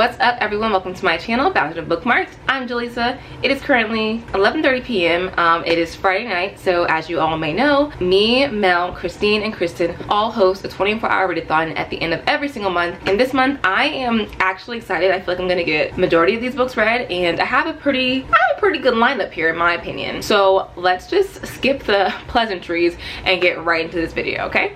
What's up everyone, welcome to my channel, Bound to Bookmarked. I'm Jaleesa. It is currently 11:30 p.m. It is Friday night, so as you all may know, me, Mel, Christine, and Kristen all host a 24-hour readathon at the end of every single month. And this month I am actually excited. I feel like I'm gonna get majority of these books read, and I have a pretty good lineup here in my opinion. So let's just skip the pleasantries and get right into this video, okay?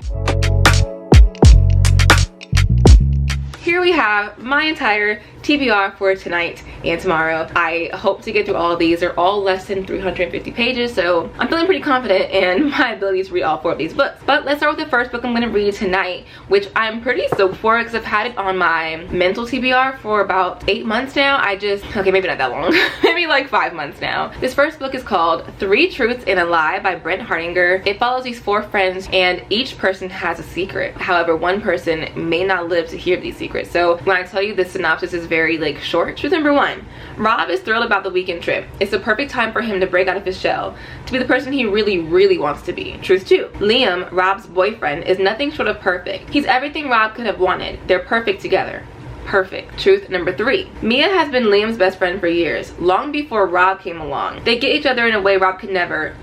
Here we have my entire TBR for tonight and tomorrow. I hope to get through all of these. They're all less than 350 pages, so I'm feeling pretty confident in my ability to read all 4 of these books. But let's start with the first book I'm going to read tonight, which I'm pretty stoked for because I've had it on my mental TBR for about 8 months now. Okay, maybe not that long. Maybe like 5 months now. This first book is called 3 Truths and a Lie by Brent Hardinger. It follows these 4 friends and each person has a secret. However, one person may not live to hear these secrets. So when I tell you the synopsis is very like short. Truth number 1. Rob is thrilled about the weekend trip. It's the perfect time for him to break out of his shell, to be the person he really wants to be. Truth 2. Liam, Rob's boyfriend, is nothing short of perfect. He's everything Rob could have wanted. They're perfect together. Perfect. Truth number 3. Mia has been Liam's best friend for years, long before Rob came along. They get each other in a way Rob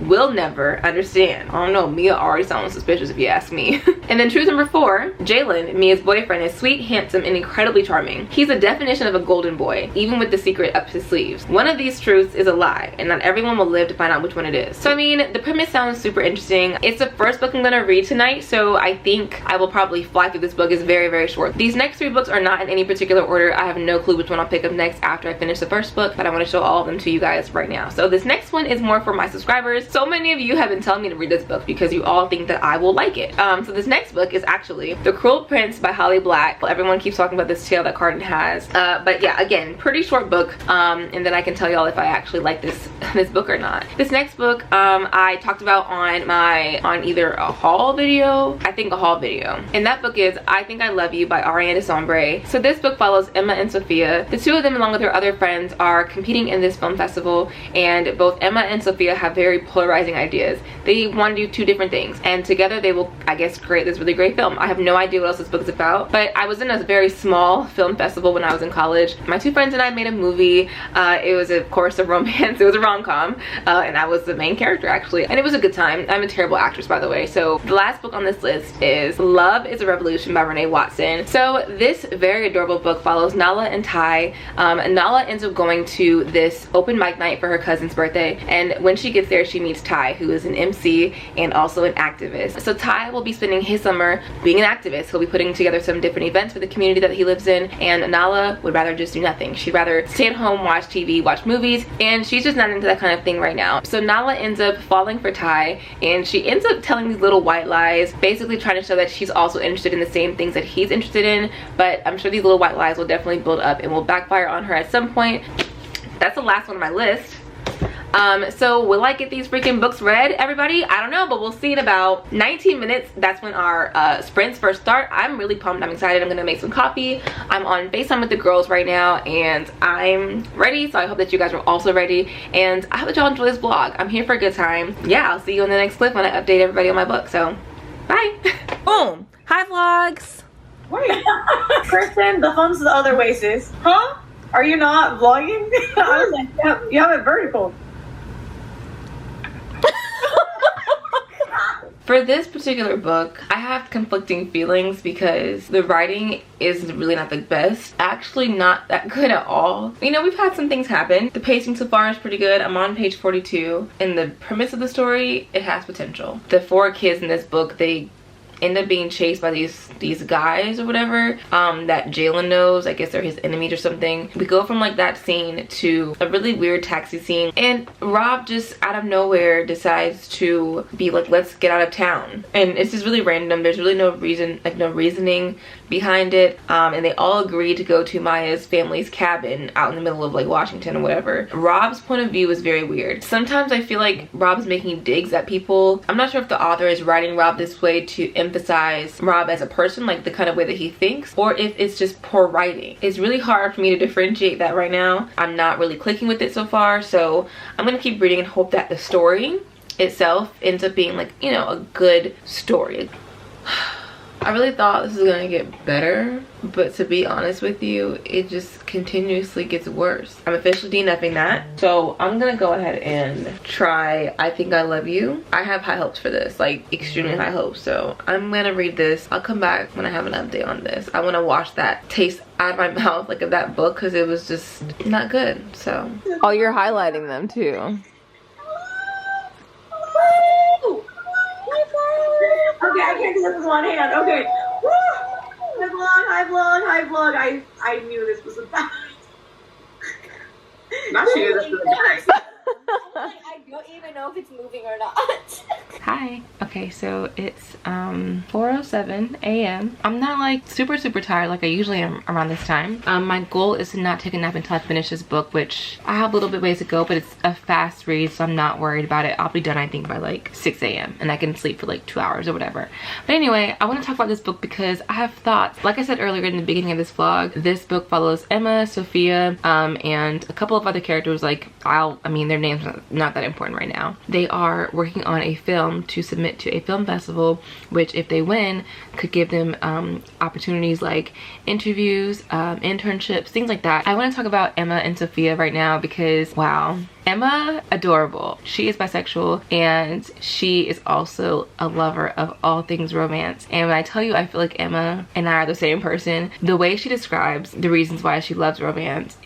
will never understand. I don't know, Mia already sounds suspicious if you ask me. And then truth number 4. Jalen, Mia's boyfriend, is sweet, handsome, and incredibly charming. He's a definition of a golden boy, even with the secret up his sleeves. One of these truths is a lie, and not everyone will live to find out which one it is. So I mean, the premise sounds super interesting. It's the first book I'm gonna read tonight, so I think I will probably fly through this book. It's very short. These next 3 books are not in any particular order. I have no clue which one I'll pick up next after I finish the first book, but I want to show all of them to you guys right now. So this next one is more for my subscribers. So many of you have been telling me to read this book because you all think that I will like it. So this next book is actually The Cruel Prince by Holly Black. Everyone keeps talking about this tale that Carden has, but yeah, again, pretty short book, and then I can tell y'all if I actually like this book or not. This next book I talked about on either a haul video, I think a haul video, and that book is I Think I Love You by Ariana Sombre. So this book follows Emma and Sophia. The 2 of them, along with their other friends, are competing in this film festival, and both Emma and Sophia have very polarizing ideas. They want to do 2 different things, and together they will, I guess, create this really great film. I have no idea what else this book is about, but I was in a very small film festival when I was in college. My 2 friends and I made a movie. It was, of course, a romance. It was a rom-com, and I was the main character, actually, and it was a good time. I'm a terrible actress, by the way. So the last book on this list is Love is a Revolution by Renee Watson. So this very adorable book follows Nala and Ty. Nala ends up going to this open mic night for her cousin's birthday, and when she gets there she meets Ty, who is an MC and also an activist. So Ty will be spending his summer being an activist. He'll be putting together some different events for the community that he lives in, and Nala would rather just do nothing. She'd rather stay at home, watch TV, watch movies, and she's just not into that kind of thing right now. So Nala ends up falling for Ty, and she ends up telling these little white lies, basically trying to show that she's also interested in the same things that he's interested in, but I'm sure these little white lies will definitely build up and will backfire on her at some point. That's the last one on my list. So will I get these freaking books read, everybody? I don't know, but we'll see in about 19 minutes. That's when our sprints first start. I'm really pumped. I'm excited. I'm gonna make some coffee. I'm on FaceTime with the girls right now, and I'm ready, so I hope that you guys are also ready, and I hope that y'all enjoy this vlog. I'm here for a good time. Yeah, I'll see you in the next clip when I update everybody on my book, so bye. Boom. Hi, vlogs. Wait, Kristen, the phone's the other Oasis. Huh? Are you not vlogging? I was like, you have it vertical. For this particular book, I have conflicting feelings because the writing is really not the best. Actually not that good at all. You know, we've had some things happen. The pacing so far is pretty good. I'm on page 42. And the premise of the story, it has potential. The 4 kids in this book, they end up being chased by these guys or whatever that Jalen knows. I guess they're his enemies or something. We go from like that scene to a really weird taxi scene, and Rob just out of nowhere decides to be like, let's get out of town, and it's just really random. There's really no reason, like no reasoning behind it, and they all agree to go to Maya's family's cabin out in the middle of like Washington or whatever. Rob's point of view is very weird. Sometimes I feel like Rob's making digs at people. I'm not sure if the author is writing Rob this way to emphasize Rob as a person, like the kind of way that he thinks, or if it's just poor writing. It's really hard for me to differentiate that right now. I'm not really clicking with it so far, so I'm gonna keep reading and hope that the story itself ends up being like, you know, a good story. I really thought this was gonna get better, but to be honest with you, it just continuously gets worse. I'm officially DNFing that. So I'm gonna go ahead and try I Think I Love You. I have high hopes for this, like extremely high hopes. So I'm gonna read this. I'll come back when I have an update on this. I wanna wash that taste out of my mouth, like of that book, because it was just not good. So. Oh, you're highlighting them too. Okay, I can't do this with one hand. Okay. Woo! Hi vlog. I knew this was a bad. Not she knew this was a bad. I don't even know if it's moving or not. Hi. Okay, so it's 4:07 a.m. I'm not like super tired like I usually am around this time. My goal is to not take a nap until I finish this book, which I have a little bit ways to go, but it's a fast read, so I'm not worried about it. I'll be done I think by like 6 a.m. and I can sleep for like 2 hours or whatever. But anyway, I want to talk about this book because I have thoughts. Like I said earlier in the beginning of this vlog, this book follows Emma, Sophia, and a couple of other characters. Like I mean their names are not that important right now. They are working on a film to submit to a film festival, which if they win could give them opportunities like interviews, internships, things like that. I want to talk about Emma and Sophia right now because wow, Emma, adorable. She is bisexual and she is also a lover of all things romance. And when I tell you I feel like Emma and I are the same person, the way she describes the reasons why she loves romance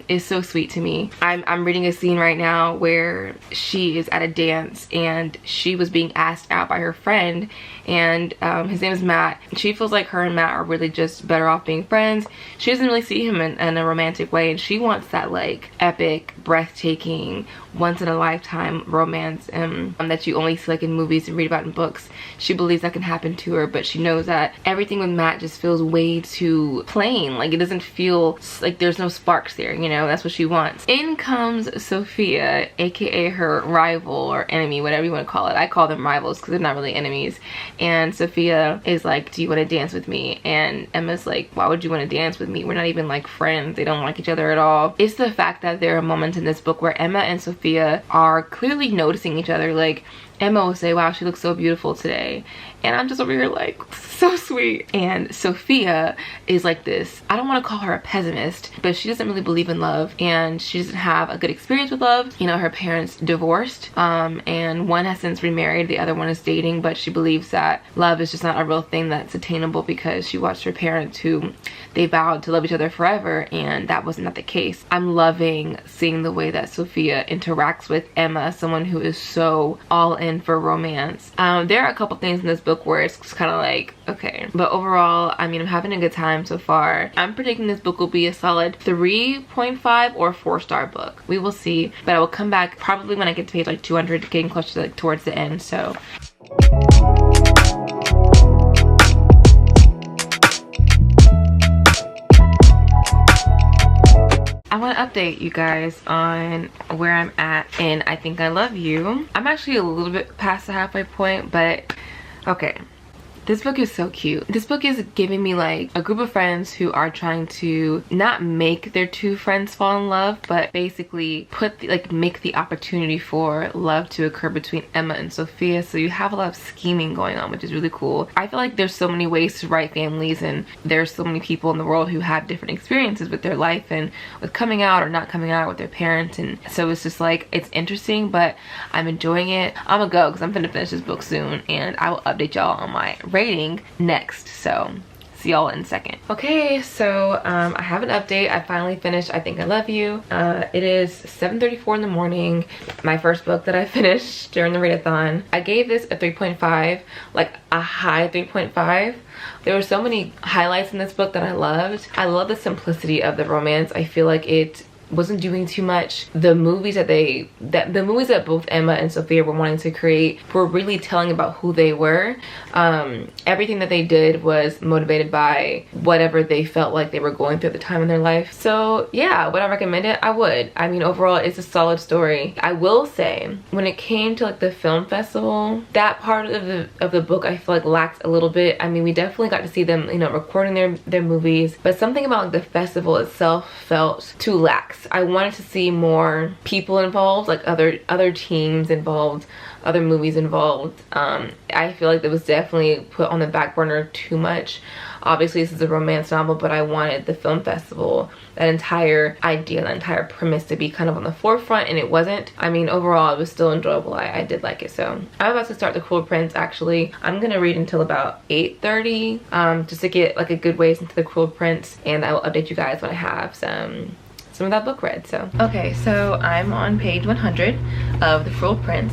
is so sweet to me. I'm reading a scene right now where she is at a dance and she was being asked out by her friend, and his name is Matt. She feels like her and Matt are really just better off being friends. She doesn't really see him in a romantic way, and she wants that like epic, breathtaking, once in a lifetime romance that you only see like in movies and read about in books. She believes that can happen to her, but she knows that everything with Matt just feels way too plain. Like it doesn't feel like there's no sparks there, you know. That's what she wants. In comes Sophia, aka her rival or enemy, whatever you want to call it. I call them rivals because they're not really enemies. And Sophia is like, do you want to dance with me? And Emma's like, why would you want to dance with me? We're not even like friends. They don't like each other at all. It's the fact that there are moments in this book where Emma and Sophia are clearly noticing each other. Like Emma will say, wow, she looks so beautiful today. And I'm just over here like, so sweet. And Sophia is like this, I don't want to call her a pessimist, but she doesn't really believe in love and she doesn't have a good experience with love. You know, her parents divorced and one has since remarried, the other one is dating, but she believes that love is just not a real thing that's attainable because she watched her parents who they vowed to love each other forever, and that was not the case. I'm loving seeing the way that Sophia interacts with Emma, someone who is so all in for romance. There are a couple things in this book where it's kind of like, okay, but overall, I mean, I'm having a good time so far. I'm predicting this book will be a solid 3.5 or 4-star book. We will see, but I will come back probably when I get to page like 200, getting close to like towards the end. So I want to update you guys on where I'm at in I Think I Love You. I'm actually a little bit past the halfway point, but okay. This book is so cute. This book is giving me like a group of friends who are trying to not make their two friends fall in love, but basically make the opportunity for love to occur between Emma and Sophia. So you have a lot of scheming going on, which is really cool. I feel like there's so many ways to write families, and there's so many people in the world who have different experiences with their life and with coming out or not coming out with their parents, and so it's just like, it's interesting, but I'm enjoying it. I'm gonna go because I'm gonna finish this book soon, and I will update y'all on my rating next. So see y'all in a second. Okay, so I have an update. I finally finished I Think I Love You. It is 7:34 in the morning. My first book that I finished during the readathon. I gave this a 3.5, like a high 3.5. There were so many highlights in this book that I loved. I love the simplicity of the romance. I feel like it wasn't doing too much. The movies that both Emma and Sophia were wanting to create were really telling about who they were. Everything that they did was motivated by whatever they felt like they were going through at the time in their life. So yeah, would I recommend it? I would. I mean, overall it's a solid story. I will say, when it came to like the film festival, that part of the book I feel like lacked a little bit. I mean, we definitely got to see them, you know, recording their movies, but something about like the festival itself felt too lax books, I wanted to see more people involved, like other teams involved, other movies involved. I feel like it was definitely put on the back burner too much. Obviously this is a romance novel, but I wanted the film festival, that entire idea, that entire premise to be kind of on the forefront, and it wasn't. I mean, overall it was still enjoyable. I did like it. So I'm about to start The Cruel Prince. Actually, I'm gonna read until about 8:30 just to get like a good ways into The Cruel Prince, and I will update you guys when I have some of that book read. So okay, so I'm on page 100 of The Cruel Prince.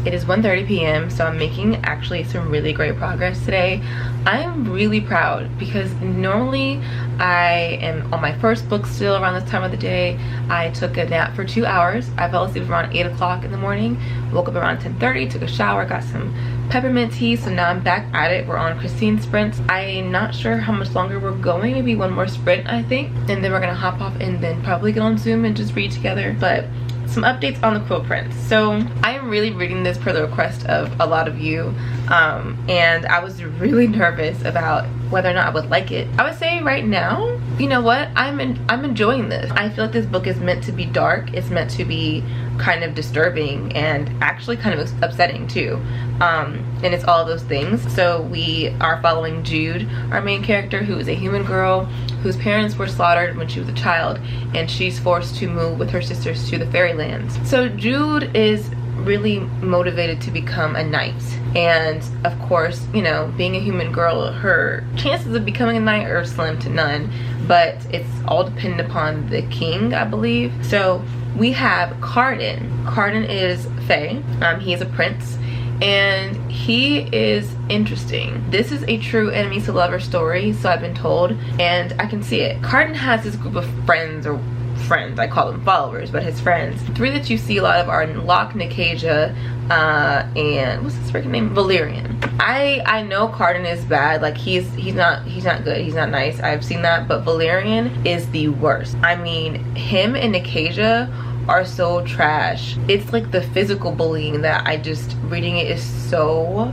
It is 1:30 p.m. so I'm making actually some really great progress today. I'm really proud because normally I am on my first book still around this time of the day. I took a nap for 2 hours. I fell asleep around 8 o'clock in the morning, woke up around 10:30, took a shower, got some peppermint tea, so now I'm back at it. We're on Christine's sprints. I'm not sure how much longer we're going, maybe one more sprint I think, and then we're gonna hop off and then probably get on Zoom and just read together. But some updates on The Cruel Prince. So I am really reading this per the request of a lot of you, and I was really nervous about whether or not I would like it. I would say right now, you know what, I'm enjoying this. I feel like this book is meant to be dark. It's meant to be kind of disturbing and actually kind of upsetting too, and it's all those things. So we are following Jude, our main character, who is a human girl whose parents were slaughtered when she was a child, and she's forced to move with her sisters to the fairylands. So Jude is really motivated to become a knight, and of course, you know, being a human girl, her chances of becoming a knight are slim to none, but it's all dependent upon the king, I believe. So we have Carden. Carden is Fae. He is a prince, and he is interesting. This is a true enemies to lovers story, so I've been told, and I can see it. Carden has this group of friends, or friends, I call them followers, but his friends. Three that you see a lot of are Locke, Nicasia, and what's his freaking name? Valerian. I know Carden is bad, like he's not good, he's not nice, I've seen that, but Valerian is the worst. I mean, him and Nicasia are so trash. It's like the physical bullying that I just, reading it is so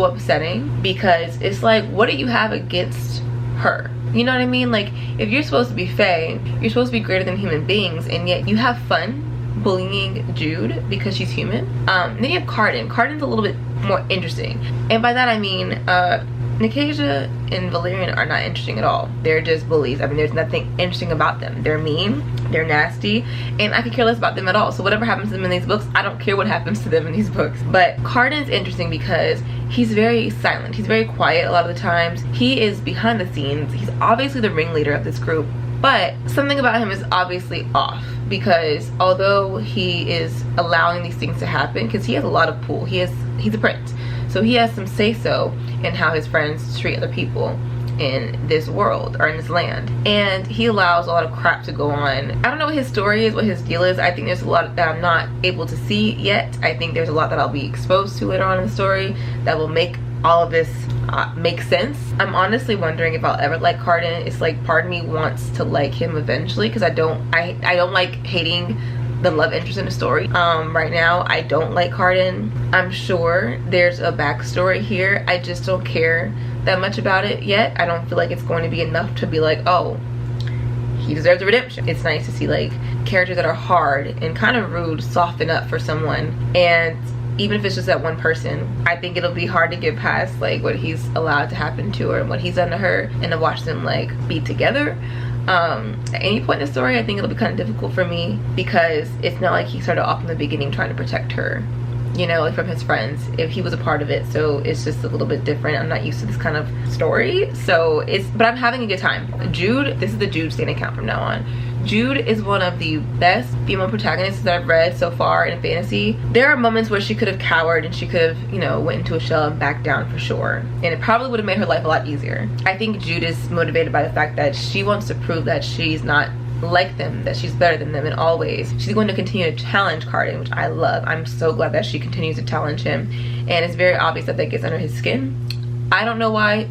upsetting, because it's like, what do you have against her? You know what I mean? Like, if you're supposed to be Fae, you're supposed to be greater than human beings, and yet you have fun bullying Jude because she's human. Then you have Carden. Carden's a little bit more interesting, and by that I mean Nicasia and Valerian are not interesting at all. They're just bullies. I mean, there's nothing interesting about them. They're mean, they're nasty, and I could care less about them at all. So whatever happens to them in these books, I don't care what happens to them in these books. But Carden's interesting because he's very silent. He's very quiet a lot of the times. He is behind the scenes. He's obviously the ringleader of this group, but something about him is obviously off, because although he is allowing these things to happen, because he has a lot of pull, he's a prince, so he has some say-so in how his friends treat other people in this world or in this land, and he allows a lot of crap to go on. I don't know what his story is, what his deal is. I think there's a lot that I'm not able to see yet. I think there's a lot that I'll be exposed to later on in the story that will make all of this make sense. I'm honestly wondering if I'll ever like Carden. It's like part of me wants to like him eventually, because I don't like hating the love interest in the story. Right now I don't like Carden. I'm sure there's a backstory here. I just don't care that much about it yet. I don't feel like it's going to be enough to be like, oh, he deserves a redemption. It's nice to see like characters that are hard and kind of rude soften up for someone, and even if it's just that one person, I think it'll be hard to get past like what he's allowed to happen to her and what he's done to her, and to watch them like be together. At any point in the story, I think it'll be kind of difficult for me, because it's not like he started off in the beginning trying to protect her, you know, like from his friends, if he was a part of it. So it's just a little bit different. I'm not used to this kind of story, so but I'm having a good time. Jude, this is the Jude standing count from now on. Jude is one of the best female protagonists that I've read so far in fantasy. There are moments where she could have cowered and she could have, you know, went into a shell and backed down for sure, and it probably would have made her life a lot easier. I think Jude is motivated by the fact that she wants to prove that she's not like them, that she's better than them in all ways. She's going to continue to challenge Carden, which I love. I'm so glad that she continues to challenge him, and it's very obvious that that gets under his skin. I don't know why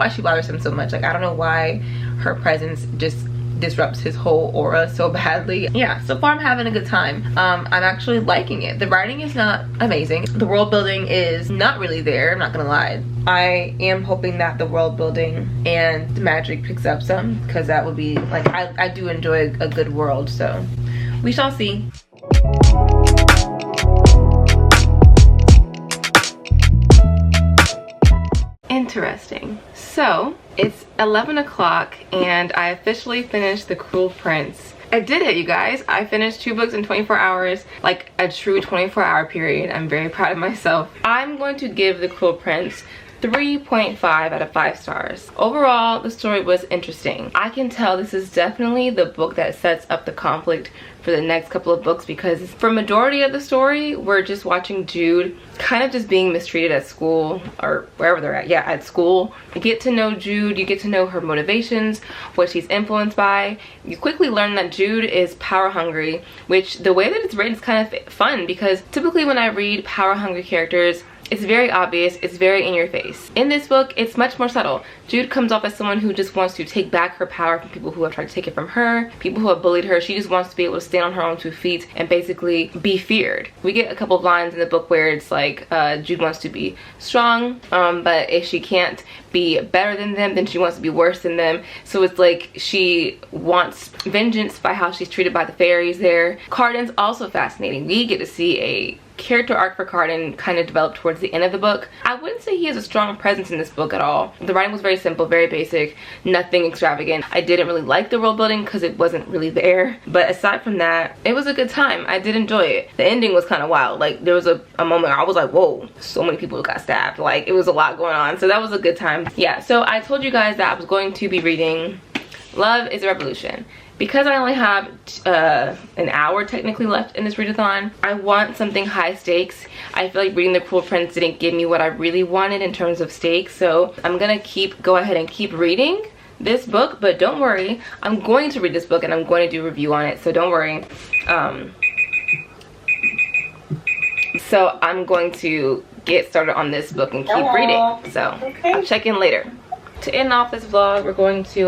she bothers him so much. Like, I don't know why her presence just disrupts his whole aura so badly. Yeah, so far I'm having a good time. I'm actually liking it. The writing is not amazing. The world building is not really there, I'm not gonna lie. I am hoping that the world building and the magic picks up some, because that would be like, I do enjoy a good world, so we shall see. Interesting. So it's 11 o'clock and I officially finished The Cruel Prince. I did it, you guys. I finished 2 books in 24 hours, like a true 24-hour period. I'm very proud of myself. I'm going to give The Cruel Prince 3.5 out of 5 stars. Overall, the story was interesting. I can tell this is definitely the book that sets up the conflict for the next couple of books, because for majority of the story, we're just watching Jude kind of just being mistreated at school, or wherever they're at. Yeah, at school. You get to know Jude, you get to know her motivations, what she's influenced by. You quickly learn that Jude is power hungry, which the way that it's written is kind of fun, because typically when I read power hungry characters, it's very obvious, it's very in your face. In this book, it's much more subtle. Jude comes off as someone who just wants to take back her power from people who have tried to take it from her, people who have bullied her. She just wants to be able to stand on her own 2 feet and basically be feared. We get a couple of lines in the book where it's like, Jude wants to be strong, but if she can't be better than them, then she wants to be worse than them. So it's like she wants vengeance by how she's treated by the fairies there. Cardan's also fascinating. We get to see a character arc for Cardan kind of developed towards the end of the book. I wouldn't say he has a strong presence in this book at all. The writing was very simple, very basic, nothing extravagant. I didn't really like the world building because it wasn't really there, but aside from that, it was a good time. I did enjoy it. The ending was kind of wild. Like, there was a moment where I was like, whoa, so many people got stabbed. Like, it was a lot going on, so that was a good time. Yeah, so I told you guys that I was going to be reading Love is a Revolution. Because I only have an hour technically left in this readathon, I want something high stakes. I feel like reading The Cruel Prince didn't give me what I really wanted in terms of stakes, so I'm gonna go ahead and keep reading this book, but don't worry, I'm going to read this book and I'm going to do a review on it, so don't worry. So I'm going to get started on this book and keep reading, so okay. I'll check in later. To end off this vlog, we're going to,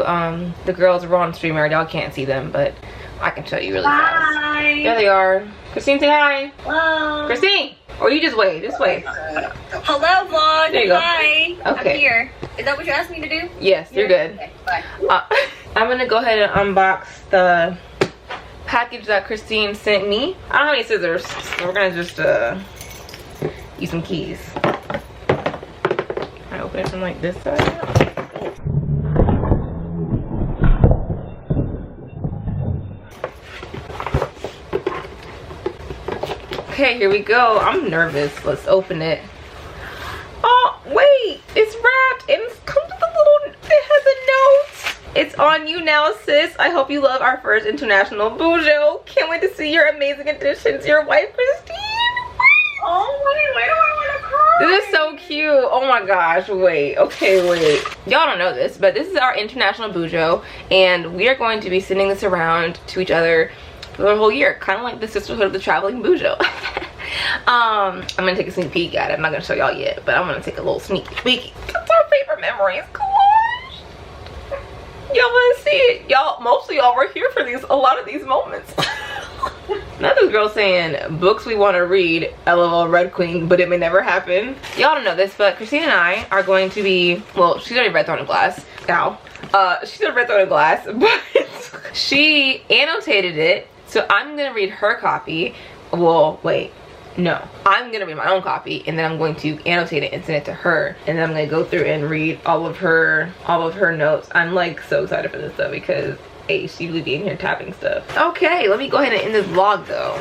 the girls are on streamer. Y'all can't see them, but I can show you really fast. Hi. There they are. Christine, say hi. Hello. Christine! Or you just wave, just wave. Hello, vlog. There you go. Hi. Okay. I'm here. Is that what you asked me to do? Yes, you're good. Okay, bye. I'm gonna go ahead and unbox the package that Christine sent me. I don't have any scissors, so we're gonna just use some keys. I open it from like this side. Okay, here we go. I'm nervous. Let's open it. Oh, wait. It's wrapped and it comes with a little, it has a note. It's on you now, sis. I hope you love our first international Bujo. Can't wait to see your amazing additions. Your wife, Christine. Oh, why do I want to cry? This is so cute. Oh my gosh, wait. Okay, wait. Y'all don't know this, but this is our international Bujo, and we are going to be sending this around to each other for the whole year, kind of like the sisterhood of the traveling Bujo. I'm gonna take a sneak peek at it. I'm not gonna show y'all yet, but I'm gonna take a little sneak peek. That's our favorite memories. Gosh, y'all wanna see it? Y'all, most of y'all were here for a lot of these moments. Now this girl saying books we want to read, LOL Red Queen, but it may never happen. Y'all don't know this, but Christine and I are going to be, well, she's already read Throne of Glass. Ow. She's already read Throne of Glass, but she annotated it. So I'm gonna read her copy. Well, wait, no. I'm gonna read my own copy, and then I'm going to annotate it and send it to her. And then I'm gonna go through and read all of her notes. I'm like so excited for this though, because she really be in here tapping stuff. Okay, let me go ahead and end this vlog though.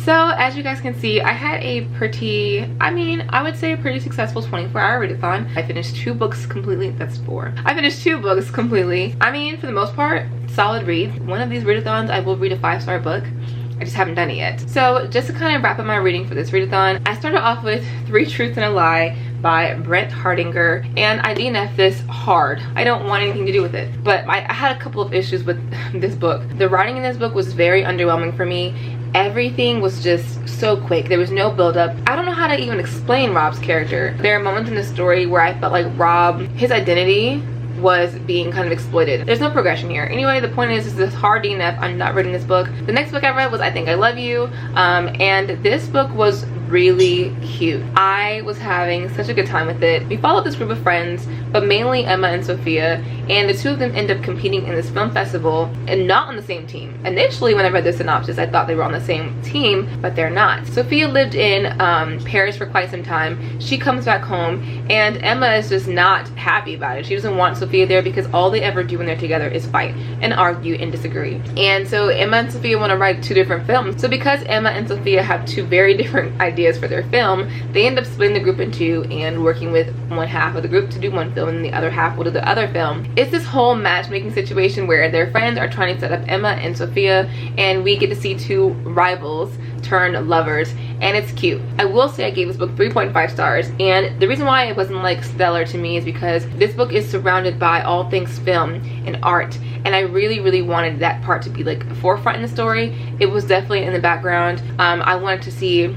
So as you guys can see, I had a pretty, I would say a pretty successful 24-hour readathon. I finished 2 books completely. That's 4. I finished 2 books completely. For the most part, solid reads. One of these readathons, I will read a 5-star book. I just haven't done it yet. So just to kind of wrap up my reading for this readathon, I started off with 3 Truths and a Lie by Brent Hardinger, and I DNF this hard. I don't want anything to do with it, but I had a couple of issues with this book. The writing in this book was very underwhelming for me. Everything was just so quick. There was no build-up. I don't know how to even explain Rob's character. There are moments in the story where I felt like Rob, his identity was being kind of exploited. There's no progression here. Anyway, the point is, this is hard DNF. I'm not reading this book. The next book I read was I Think I Love You, and this book was really cute. I was having such a good time with it. We followed this group of friends, but mainly Emma and Sophia, and the two of them end up competing in this film festival and not on the same team. Initially, when I read the synopsis, I thought they were on the same team, but they're not. Sophia lived in Paris for quite some time. She comes back home, and Emma is just not happy about it. She doesn't want Sophia there because all they ever do when they're together is fight and argue and disagree. And so Emma and Sophia want to write two different films. So because Emma and Sophia have two very different ideas for their film, they end up splitting the group in two and working with one half of the group to do one film and the other half will do the other film. It's this whole matchmaking situation where their friends are trying to set up Emma and Sophia, and we get to see two rivals turn lovers, and it's cute. I will say I gave this book 3.5 stars, and the reason why it wasn't like stellar to me is because this book is surrounded by all things film and art, and I really wanted that part to be like a forefront in the story. It was definitely in the background. I wanted to see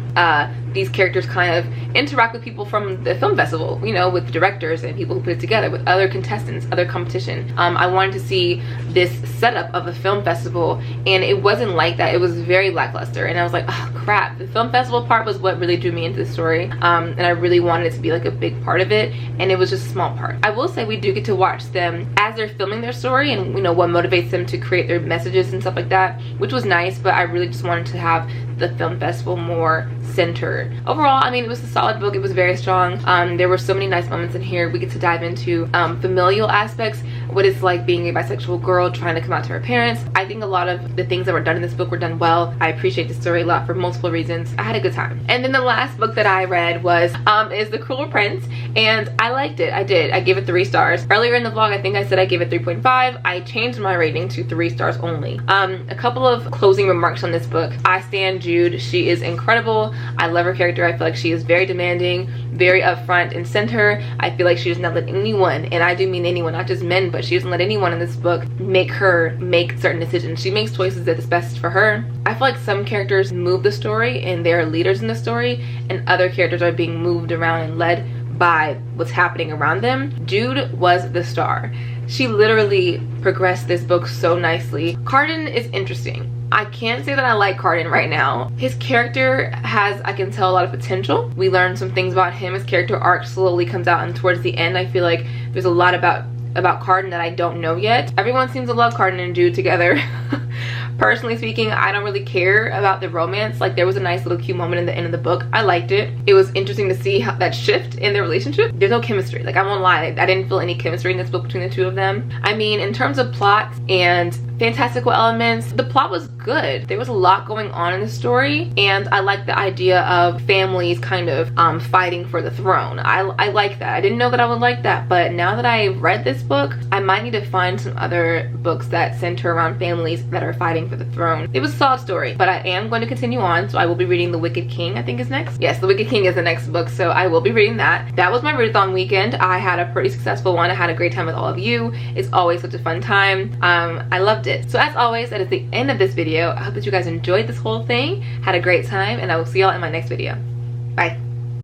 these characters kind of interact with people from the film festival, you know, with directors and people who put it together, with other contestants, other competition. I wanted to see this setup of a film festival, and it wasn't like that. It was very lackluster, and I was like, oh crap. The film festival part was what really drew me into the story, and I really wanted it to be like a big part of it, and it was just a small part. I will say we do get to watch them as they're filming their story, and you know what motivates them to create their messages and stuff like that, which was nice, but I really just wanted to have the film festival more centered. Overall, I mean, it was a solid book. It was very strong. There were so many nice moments in here. We get to dive into familial aspects, what it's like being a bisexual girl trying to come out to her parents. I think a lot of the things that were done in this book were done well. I appreciate the story a lot for multiple reasons. I had a good time. And then the last book that I read was is The Cruel Prince, and I liked it. I did. I gave it 3 stars. Earlier in the vlog, I think I said I gave it 3.5. I changed my rating to 3 stars only. A couple of closing remarks on this book. I stand Jude. She is incredible. I love her character. I feel like she is very demanding, very upfront and center. I feel like she does not let anyone, and I do mean anyone, not just men, but she doesn't let anyone in this book make her make certain decisions. She makes choices that is best for her. I feel like some characters move the story and they're leaders in the story, and other characters are being moved around and led by what's happening around them. Jude was the star. She literally progressed this book so nicely. Carden is interesting. I can't say that I like Carden right now. His character has, I can tell, a lot of potential. We learn some things about him. His character arc slowly comes out, and towards the end I feel like there's a lot about Carden that I don't know yet. Everyone seems to love Carden and Jude together. Personally speaking, I don't really care about the romance. Like, there was a nice little cute moment in the end of the book. I liked it. It was interesting to see how that shift in their relationship. There's no chemistry. Like, I won't lie, I didn't feel any chemistry in this book between the two of them. I mean, in terms of plot and fantastical elements, the plot was good. There was a lot going on in the story, and I like the idea of families kind of fighting for the throne. I like that. I didn't know that I would like that, but now that I read this book, I might need to find some other books that center around families that are fighting for the throne. It was a solid story, but I am going to continue on, so I will be reading The Wicked King, I think is next. Yes, The Wicked King is the next book, so I will be reading that. That was my readathon weekend. I had a pretty successful one. I had a great time with all of you. It's always such a fun time. I loved it. So as always, that is the end of this video. I hope that you guys enjoyed this whole thing, had a great time, and I will see y'all in my next video. Bye.